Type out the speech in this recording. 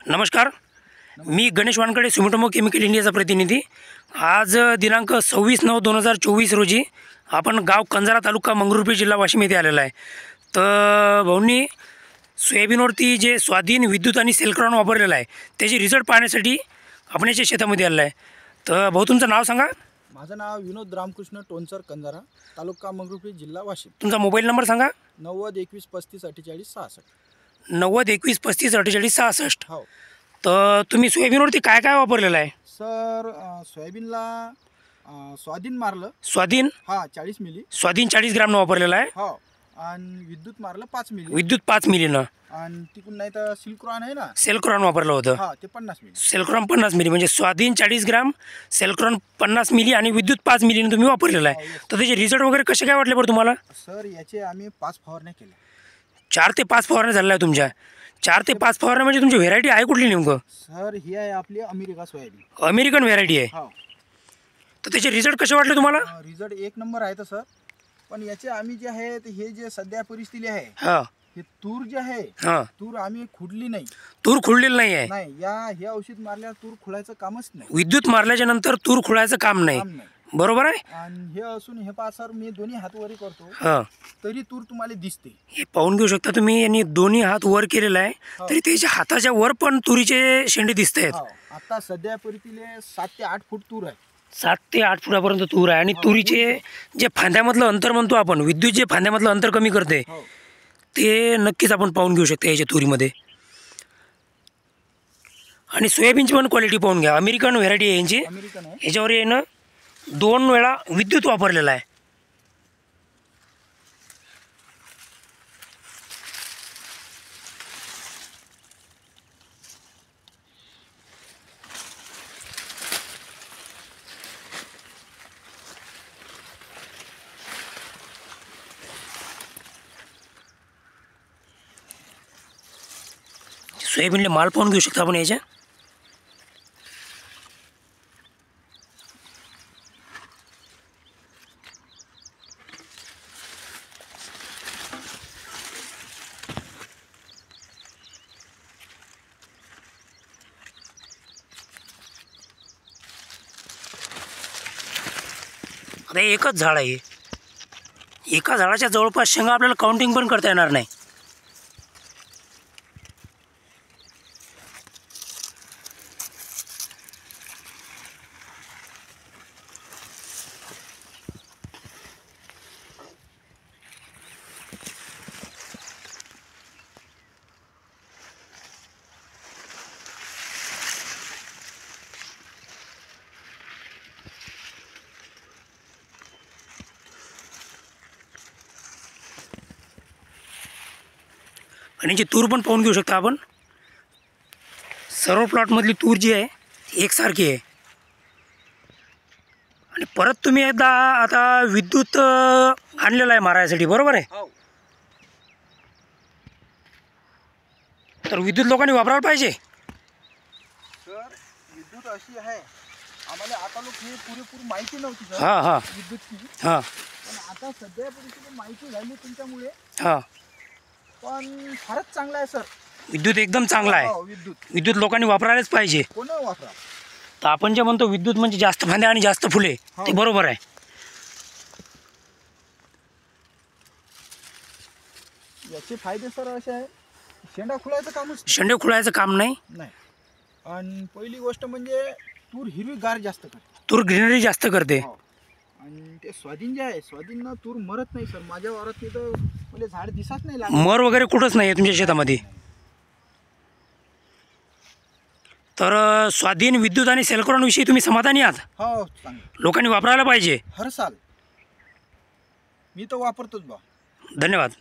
नमस्कार, मी Ganesh Wankhede, Sumitomo chemical इंडियाचा प्रतिनिधी। आज दिनांक 26/9/2024 रोजी आपण गाव कंजारा, तालुका मंगरुळपीर, जिल्हा वाशिम येथे आलेला आहे। तर भाऊंनी सोयाबीनवरती जे स्वाधीन विद्युत आणि सेल्क्रॉन वापरलेला आहे त्याचे रिझल्ट पाहण्यासाठी आपण याच्या शेतामध्ये आलेला आहे। तर भाऊ, तुमचं नाव सांगा। माझं नाव विनोद रामकृष्ण टोनसर, कंजारा, तालुका मंगरुळपीर, जिल्हा वाशिम। तुमचा मोबाईल नंबर सांगा। 90 21 35 48 66। 90 21 35 48 66। हो तर तुम्ही सोयाबीनवरती काय काय वापरलेलं आहे? सर, सोयाबीनला स्वाधीन मारलं। स्वाधीन 40 मिली। स्वाधीन 40 ग्रामनं वापरलेलं आहे। हो, आणि विद्युत मारलं 5 मिली। विद्युत 5 मिलीनं, आणि तिकून नाही तर सिल्क्रॉन आहे ना, सेल्क्रॉन वापरलं होतं। ते 50 मिली। सेल्क्रॉन 50 मिली, म्हणजे स्वाधीन 40 ग्राम, सेल्क्रॉन 50 मिली आणि विद्युत 5 मिलीने तुम्ही वापरलेला आहे। तर त्याचे रिझल्ट वगैरे कसे काय वाटले बरं तुम्हाला? सर, याचे आम्ही 5 फवारण्या केल्या। 4 ते 5 फवारण्या झालेल्या आहे तुमच्या। 4 ते 5 फवारण्या म्हणजे तुमची व्हेरायटी आहे कुठली नेमकं? सर, ही आहे आपली अमेरिका सोयाबीन, अमेरिकन व्हेरायटी आहे। हो। तर त्याचे रिझल्ट कसे वाटले तुम्हाला? रिझल्ट एक नंबर आहे तर सर, पण याचे आम्ही जे आहे हे जे सध्या परिस्थिती आहे, हां हे तूर जे आहे, हां, तूर आम्ही खुडली नाही। तूर खुडलेलं नाही आहे। नाही, हे औषध मारल्यावर तूर खुडायचं कामच नाही। विद्युत मारल्याच्या नंतर तूर खुडायचं काम नाही, काम नाही। बरोबर आहे? आणि हे असून हे पहा सर, मी दोन्ही हात वरी करतो हां, तरी तूर तुम्हाला दिसते। हे पाहून घेऊ शकता तुम्ही, यांनी दोन्ही हात वर केलेला आहे तरी त्याच्या हाताच्या वर पण तुरीचे शेंडे दिसत आहेत। आता सध्या परिस्थितीला 7 ते 8 फूट तूर आहे। 7 ते 8 फुटापर्यंत तूर आहे। आणि तुरीचे जे फांद्यामधलं अंतर म्हणतो आपण, विद्युत जे फांद्यामधलं अंतर कमी करते ते नक्कीच आपण पाहून घेऊ शकतो याच्या तुरीमध्ये। आणि सोयाबीनची पण क्वालिटी पाहून घ्या, अमेरिकन व्हेरायटी आहे यांची। अमेरिकन आहे। याच्यावर यानं 2 वेळा विद्युत वापरलेला आहे। सोयाबीनले माल पाहून घेऊ शकता आपण याच्या। आता एकच झाड आहे, एका झाडाच्या जवळपास शेंगा आपल्याला काउंटिंग पण करता येणार नाही। आणि जी तूर पण पाहून घेऊ शकता आपण, सर्व प्लॉटमधली तूर जी आहे एकसारखी आहे। आणि परत तुम्ही एकदा आता विद्युत आणलेलं आहे मारायसाठी, बरोबर आहे? तर विद्युत लोकांनी वापरायला पाहिजे। सर, विद्युत अशी आहे, आम्हाला आता लोक हे पुरेपूर माहिती नव्हती सर विद्युतची। पण आता सध्या परिस्थिती माहिती झाली तुमच्यामुळे, पण फारच चांगला आहे सर। विद्युत एकदम चांगला आहे। विद्युत लोकांनी वापरायलाच पाहिजे। कोण वापरा। तर आपण जे म्हणतो विद्युत म्हणजे जास्त फांद्या आणि जास्त फुले, ते बरोबर आहे। याचे फायदे सर असे आहे, शेंडा खुलायचं कामच शेंडे खुळायचं काम नाही। आणि पहिली गोष्ट म्हणजे तूर हिरवीगार जास्त करते, तूर ग्रीनरी जास्त करते। आणि ते स्वाधीन जे आहे, स्वाधीन तूर मरत नाही सर। माझ्या वावरात तिथं मला झाड दिसत नाही लागत, मर वगैरे कुठंच नाही आहे तुमच्या शेतामध्ये। तर स्वाधीन विद्युत आणि सेल्क्रॉन विषयी तुम्ही समाधानी आहात? हो, चांगलं। लोकांनी वापरायला पाहिजे। हर साल मी तर वापरतोच बा। धन्यवाद।